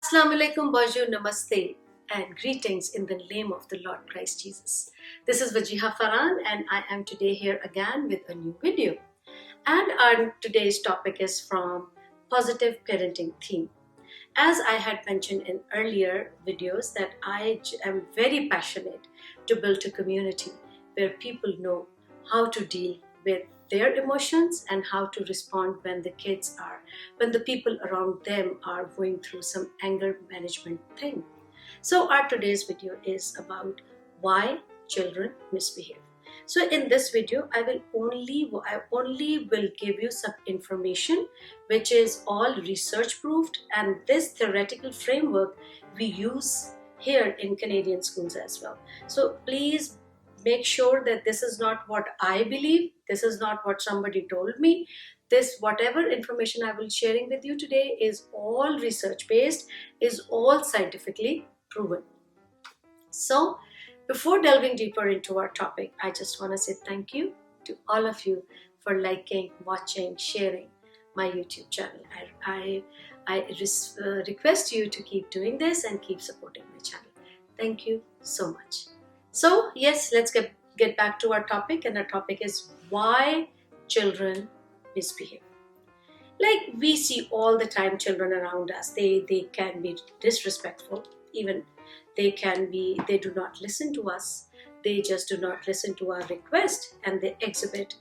Assalamu alaikum, bonjour, namaste, and greetings in the name of the Lord Christ Jesus. This is Wajiha Farhan, and I am today here again with a new video. And our today's topic is from positive parenting theme. As I had mentioned in earlier videos, that I am very passionate to build a community where people know how to deal with their emotions and how to respond when when the people around them are going through some anger management thing. So our today's video is about why children misbehave. So in this video, I only will give you some information which is all research proved, and this theoretical framework we use here in Canadian schools as well. So please make sure that this is not what I believe, this is not what somebody told me. This whatever information I will sharing with you today is all research based, is all scientifically proven. So, before delving deeper into our topic, I just want to say thank you to all of you for liking, watching, sharing my YouTube channel. I request you to keep doing this and keep supporting my channel. Thank you so much. So, yes, let's get back to our topic, and our topic is why children misbehave. Like we see all the time children around us, they can be disrespectful, even they do not listen to us, they just do not listen to our request, and they exhibit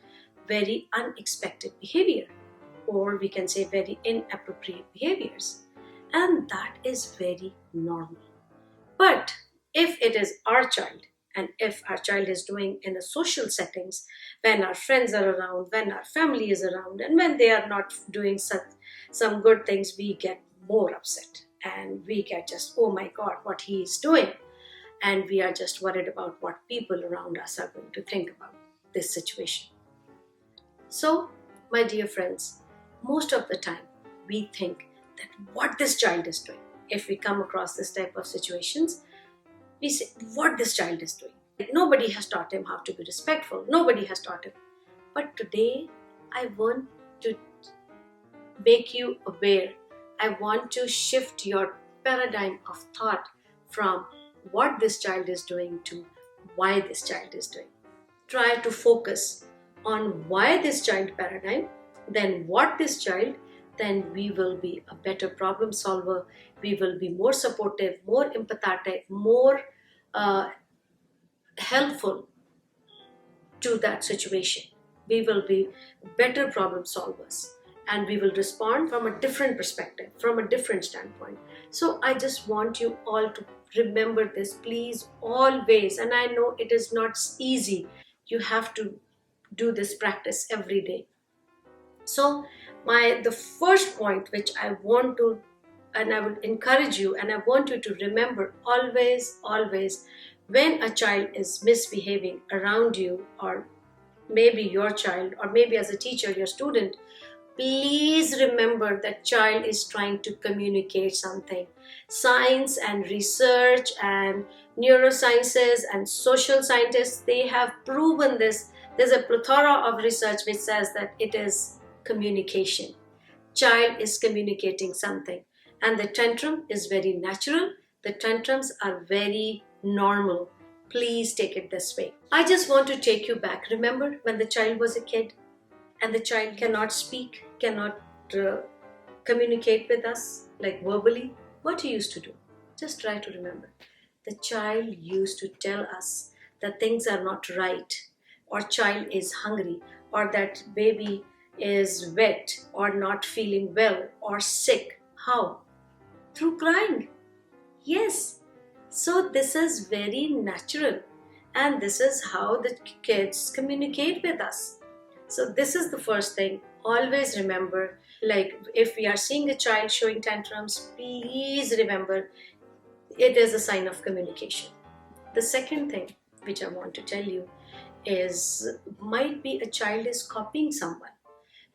very unexpected behavior, or we can say very inappropriate behaviors, and that is very normal. But if it is our child, and if our child is doing in a social settings, when our friends are around, when our family is around, and when they are not doing some good things, we get more upset, and we get just, oh my God, what he is doing. And we are just worried about what people around us are going to think about this situation. So, my dear friends, most of the time we think that what this child is doing, if we come across this type of situations, we say what this child is doing. Nobody has taught him how to be respectful. Nobody has taught him. But today, I want to make you aware. I want to shift your paradigm of thought from what this child is doing to why this child is doing. Try to focus on why this child paradigm, then what this child, then we will be a better problem solver. We will be more supportive, more empathetic, more helpful to that situation. We will be better problem solvers, and we will respond from a different perspective, from a different standpoint. So I just want you all to remember this, please, always. And I know it is not easy. You have to do this practice every day. So the first point which I want to, and I will encourage you, and I want you to remember always, when a child is misbehaving around you, or maybe your child, or maybe as a teacher, your student, please remember that child is trying to communicate something. Science and research and neurosciences and social scientists, they have proven this. There's a plethora of research which says that it is communication. Child is communicating something, and the tantrum is very natural. The tantrums are very normal. Please take it this way. I just want to take you back. Remember when the child was a kid and the child cannot speak, cannot communicate with us like verbally? What he used to do? Just try to remember. The child used to tell us that things are not right, or child is hungry, or that baby is wet, or not feeling well, or sick. How? Through crying. Yes. So this is very natural, and this is how the kids communicate with us. So this is the first thing. Always remember, like if we are seeing a child showing tantrums, please remember it is a sign of communication. The second thing which I want to tell you is, might be a child is copying someone,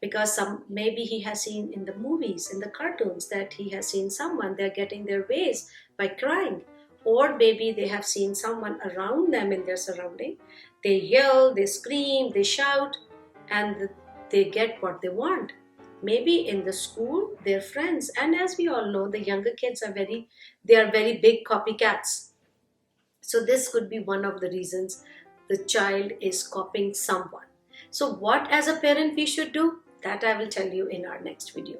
because maybe he has seen in the movies, in the cartoons, that he has seen someone, they're getting their ways by crying, or maybe they have seen someone around them in their surrounding, they yell, they scream, they shout, and they get what they want. maybe in the school, their friends. And as we all know, the younger kids are very big copycats. So this could be one of the reasons the child is copying someone. So what as a parent we should do, that I will tell you in our next video.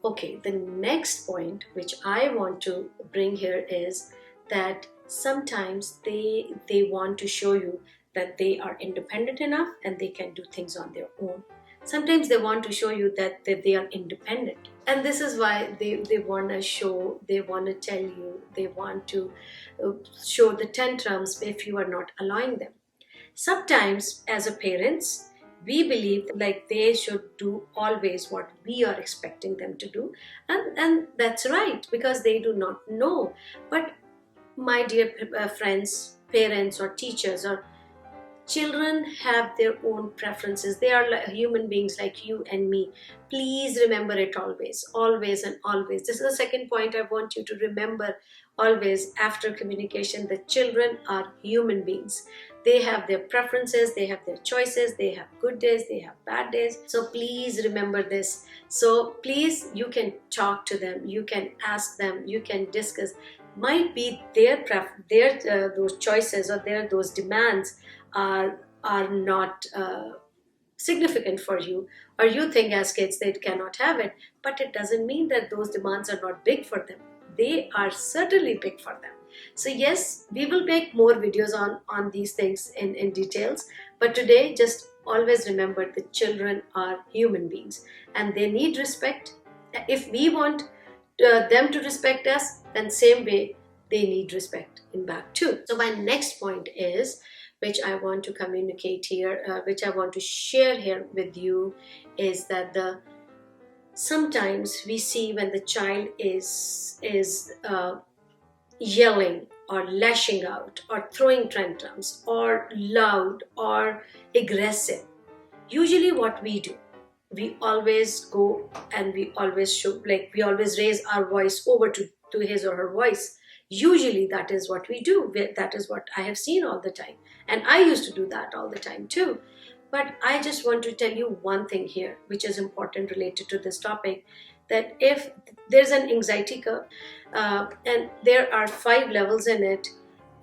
Okay, the next point which I want to bring here is that sometimes they want to show you that they are independent enough and they can do things on their own. Sometimes they want to show you that they are independent. And this is why they want to show, they want to tell you, they want to show the tantrums if you are not allowing them. Sometimes, as a parents, we believe like they should do always what we are expecting them to do, and that's right because they do not know. But my dear friends, parents, or teachers, or children have their own preferences. They are like human beings like you and me. Please remember it always, always, and always. This is the second point I want you to remember always after communication. The children are human beings. They have their preferences, they have their choices, they have good days, they have bad days. So please remember this. So please, you can talk to them, you can ask them, you can discuss. Might be their those choices or their those demands are not significant for you, or you think as kids they cannot have it, but it doesn't mean that those demands are not big for them. They are certainly big for them. So yes, we will make more videos on these things in details, but today just always remember the children are human beings and they need respect. If we want them to respect us, then same way they need respect in back too. So my next point is, which I want to communicate here, which I want to share here with you, is that sometimes we see when the child is yelling or lashing out or throwing tantrums or loud or aggressive. Usually, what we do, we always go and we always show, like we always raise our voice over to his or her voice. Usually that is what we do. That is what I have seen all the time. And I used to do that all the time too. But I just want to tell you one thing here, which is important related to this topic, that if there's an anxiety curve, and there are 5 levels in it,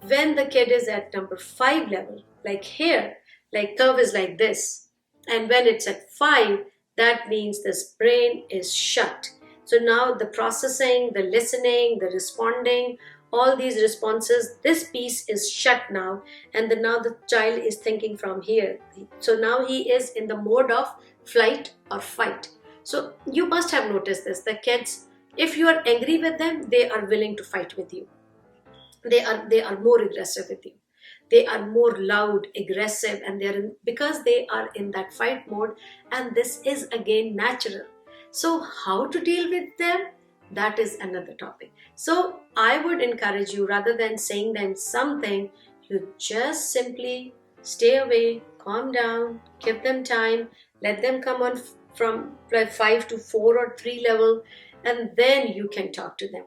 when the kid is at number 5 level, like here, like curve is like this, and when it's at 5, that means this brain is shut. So now the processing, the listening, the responding, all these responses, this piece is shut now, and now the child is thinking from here. So now he is in the mode of flight or fight. So you must have noticed this. The kids, if you are angry with them, they are willing to fight with you. They are more aggressive with you. They are more loud, aggressive, and because they are in that fight mode, and this is again natural. So how to deal with them? That is another topic. So I would encourage you, rather than saying them something, you just simply stay away, calm down, give them time, let them come on from like 5 to 4 or 3 level, and then you can talk to them.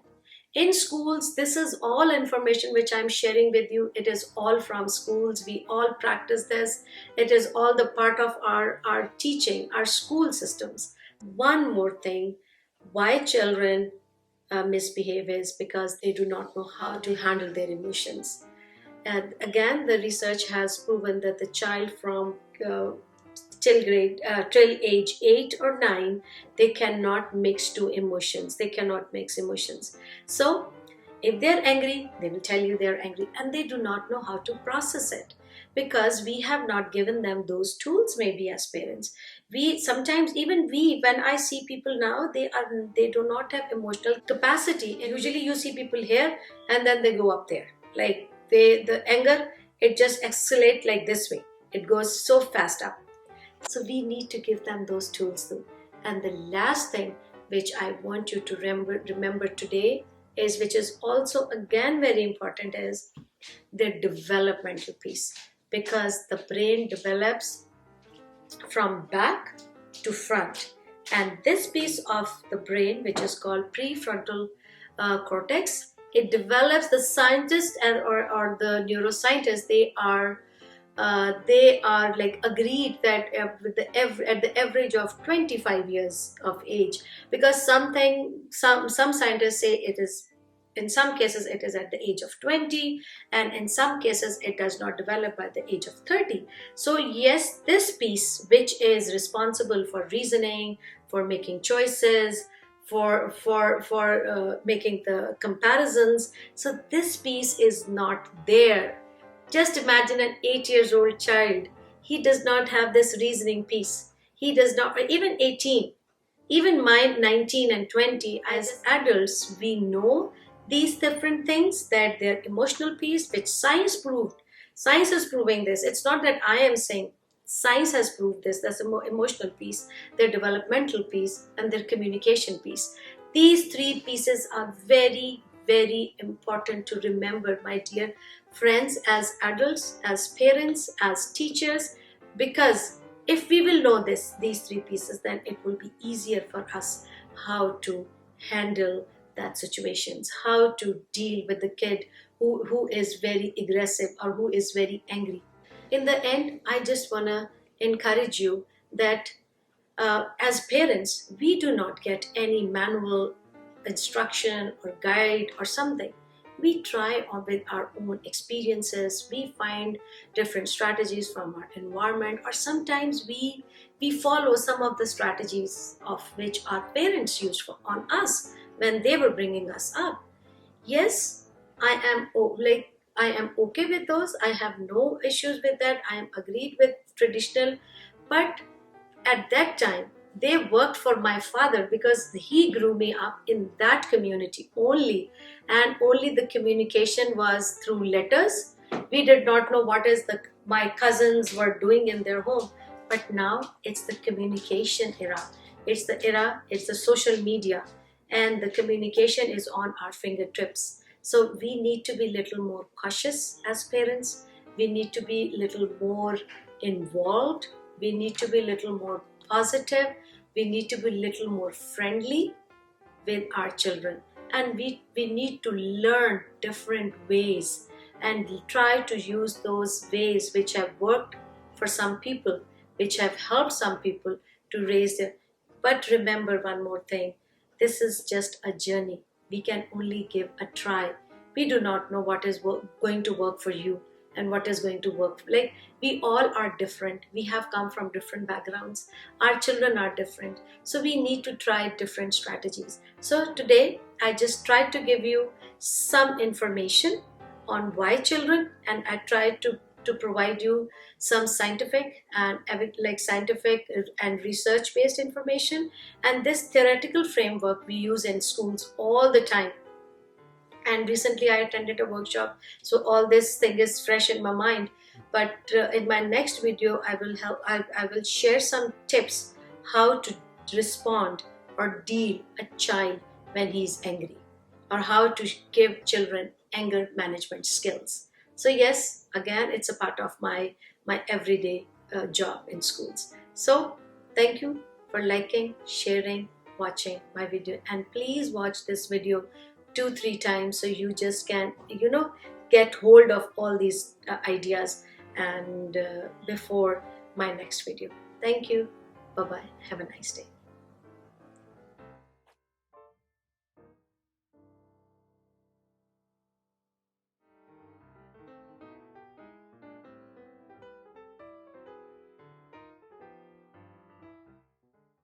In schools, this is all information which I'm sharing with you. It is all from schools. We all practice this. It is all the part of our teaching, our school systems. One more thing, why children misbehave is because they do not know how to handle their emotions. And again, the research has proven that the child from till age 8 or 9, they cannot mix two emotions. They cannot mix emotions. So if they're angry, they will tell you they're angry, and they do not know how to process it because we have not given them those tools. Maybe as parents, when I see people now, they do not have emotional capacity. And usually you see people here and then they go up there, like the anger, it just escalates like this way. It goes so fast up. So we need to give them those tools too. And the last thing which I want you to remember today is, which is also again very important, is the developmental piece, because the brain develops from back to front, and this piece of the brain, which is called prefrontal cortex, it develops. The scientists or the neuroscientists, they are they are like agreed that at the average of 25 years of age, because some scientists say it is, in some cases it is at the age of 20, and in some cases it does not develop by the age of 30. So yes, this piece which is responsible for reasoning, for making choices, for making the comparisons, so this piece is not there. Just imagine an 8 years old child. He does not have this reasoning piece. He does not, even 18, even my 19 and 20, as adults, we know these different things, that their emotional piece, which science proved. Science is proving this. It's not that I am saying, science has proved this. That's the emotional piece, their developmental piece, and their communication piece. These three pieces are very, very important to remember, my dear friends, as adults, as parents, as teachers, because if we will know these three pieces, then it will be easier for us how to handle that situations, how to deal with the kid who is very aggressive or who is very angry. In the end, I just want to encourage you that as parents, we do not get any manual instruction or guide or something. We try on with our own experiences. We find different strategies from our environment, or sometimes we follow some of the strategies of which our parents used on us when they were bringing us up. Yes, I am okay with those. I have no issues with that. I am agreed with traditional, but at that time they worked for my father because he grew me up in that community only, and only the communication was through letters. We did not know what is the my cousins were doing in their home, but now it's the communication era. It's the social media, and the communication is on our fingertips. So we need to be little more cautious as parents. We need to be little more involved. We need to be little more positive. We need to be little more friendly with our children, and we need to learn different ways and try to use those ways which have worked for some people, which have helped some people to raise their. But remember one more thing, this is just a journey. We can only give a try. We do not know what is going to work for you and what is going to work. Like, we all are different. We have come from different backgrounds. Our children are different. So we need to try different strategies. So today, I just tried to give you some information on why children, and I tried to provide you some scientific and scientific and research based information, and this theoretical framework we use in schools all the time. And recently I attended a workshop, so all this thing is fresh in my mind. But in my next video I will share some tips how to respond or deal a child when he's angry, or how to give children anger management skills. So yes, again, it's a part of my everyday job in schools. So thank you for liking, sharing, watching my video, and please watch this video 2-3 times so you just can get hold of all these ideas, and before my next video. Thank you. Bye bye. Have a nice day.